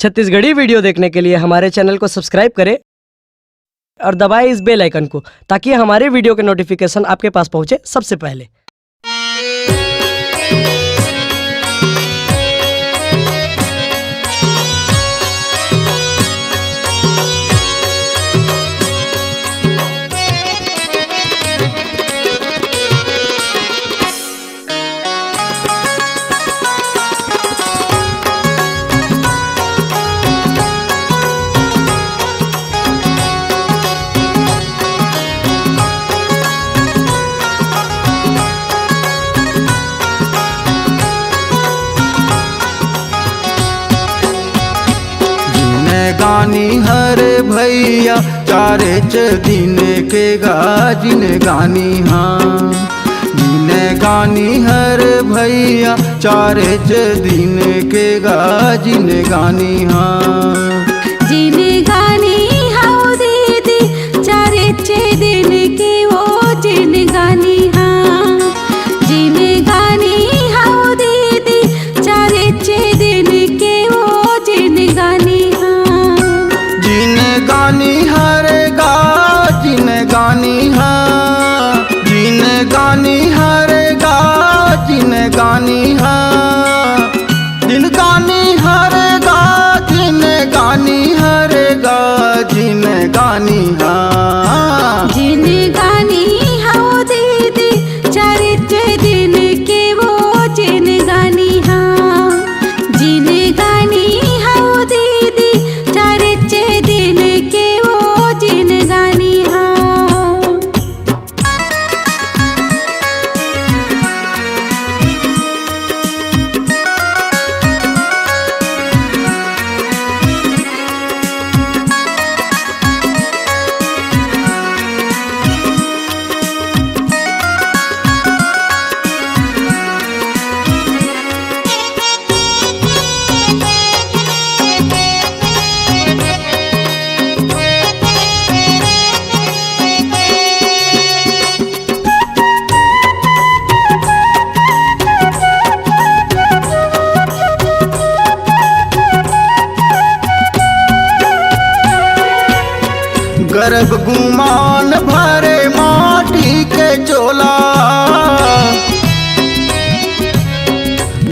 Chhattisgarhi video देखने के लिए हमारे चैनल को सब्सक्राइब करें और दबाएं इस बेल आइकन को, ताकि हमारे वीडियो के नोटिफिकेशन आपके पास पहुंचे सबसे पहले। गानी हर भैया चारे च दिन के गाजिन गानी हाँ, जिन गानी हर भैया चारे च दिन के गाजिन गानी हाँ, जिन गानी हाउ दीदी चारे च दिन के वो जिन गानी हाँ, जिन गानी हाउ दीदी चारे च दिन के वो जिन गानी गानी हर गा जिन गानी हाँ, जिन गानी हर गा जिन गानी हाँ, जिन गानी हर गा जिन गानी हर गा जिन गानी हाँ, जिन गानी हाउ दीदी चारे च दिन के वो जिन गानी हाँ, जिन गानी हाउ दीदी चारे च दिन के वो जिन गानी हाँ। गर्भ गुमान भरे माटी के चोला,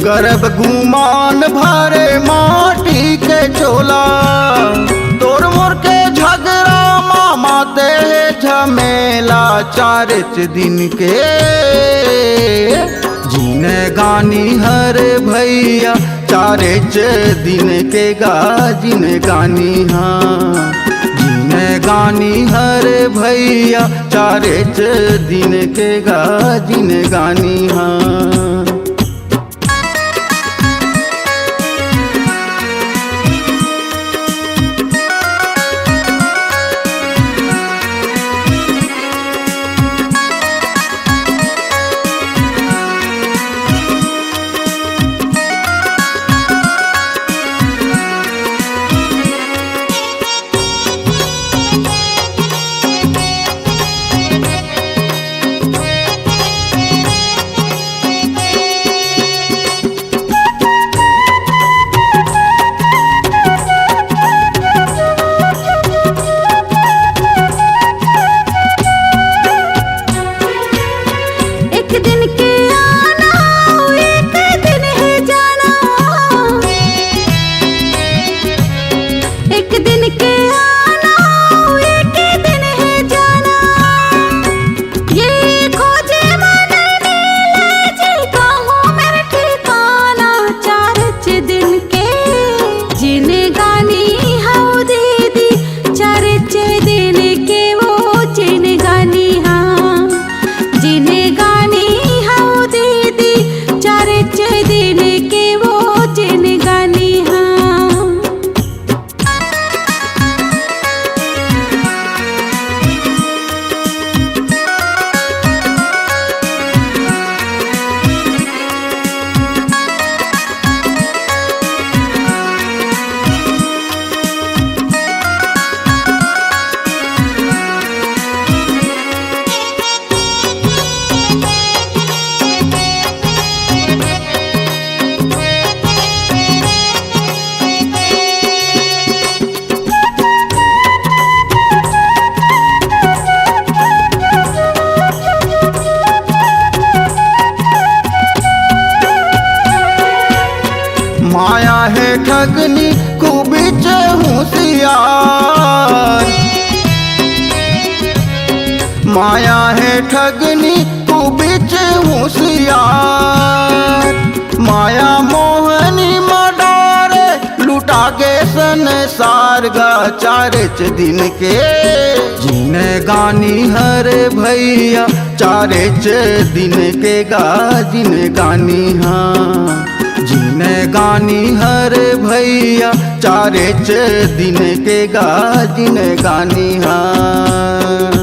गर्भ गुमान भरे माटी के चोला, तोर मोर के झगड़ा मामा दे झमेला चारे च दिन के, जिन गानी हर भैया चारे च दिन के गाजिन गानी हाँ, गानी हर भैया चारे च दिन के गाजिन गानी हाँ। ठगनी खूबिच होशियार। माया है ठगनी खूबिच होशियार। माया मोहनी मडारे लुटा के संसार गा चारिच दिन के जिने गानी हरे भैया चारिच दिन के गा जिने गानी हाँ जिने गानी हरे भैया चारिच दिन के गा जिने गानी हाँ।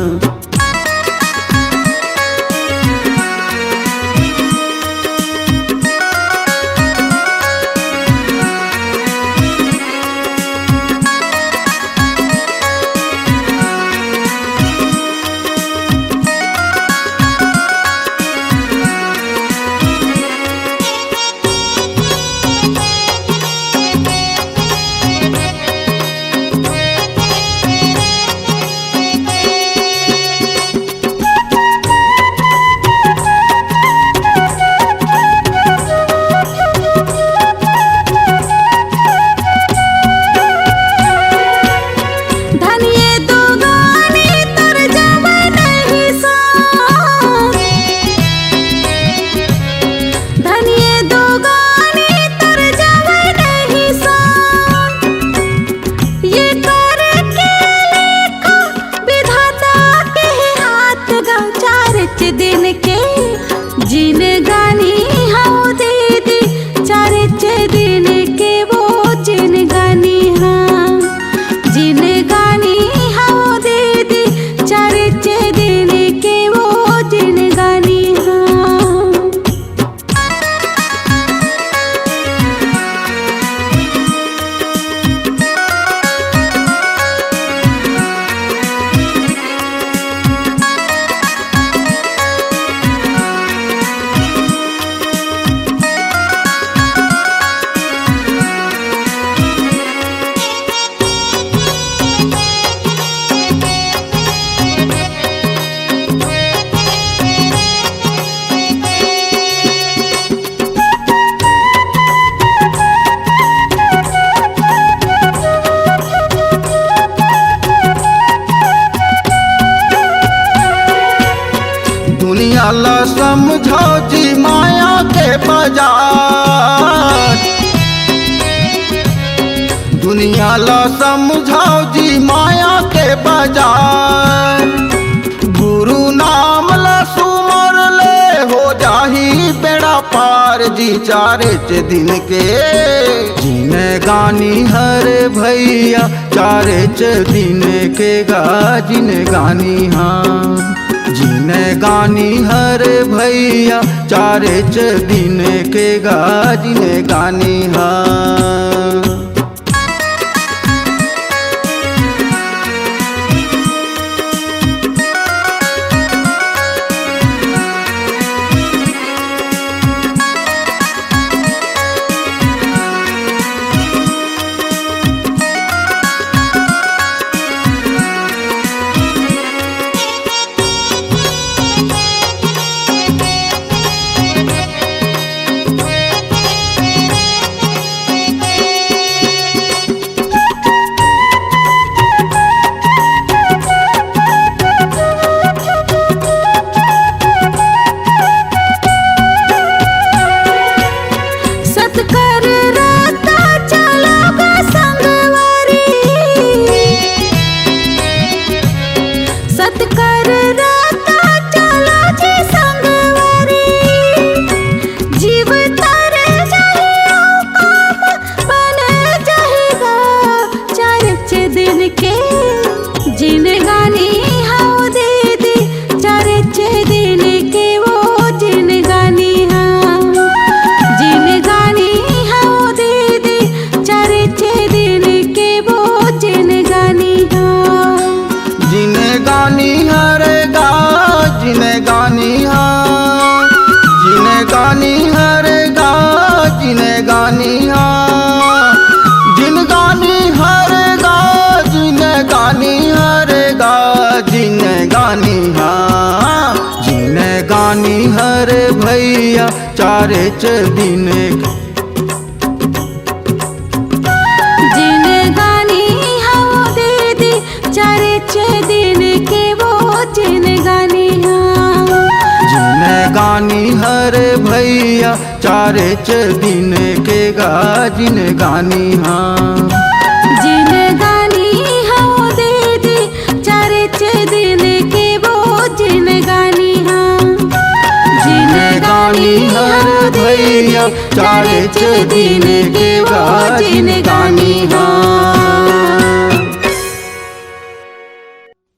दुनिया ला समझो जी माया के बाजार। दुनिया ला समझो जी माया के बाजार। गुरु नाम ला सुमर ले हो जाही बेड़ा पार जी चारिच दिन के जिने गानी हरे भैया चारिच दिन के गा जिने गानी हाँ जिने गानी हरे भैया चारिच दिन के गा जिने गानी हाँ। भैया चारिच दिन गानी हरे भैया चारे च दिन के गाजिन गानी हाँ। जिन गानी हाँ दीदी चारे च दिन के वो जिन गानी हाँ। जिन गानी हरे भैया चारे च दिन के गाजिन गानी हाँ।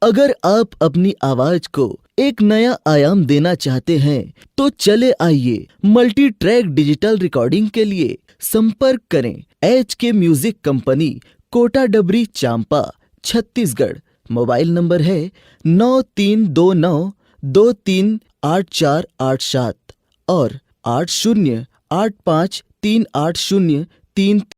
अगर आप अपनी आवाज को एक नया आयाम देना चाहते हैं तो चले आइए मल्टी ट्रैक डिजिटल रिकॉर्डिंग के लिए संपर्क करें HK म्यूजिक कंपनी, कोटा डबरी, चांपा, छत्तीसगढ़। मोबाइल नंबर है 9329238487 और 80853803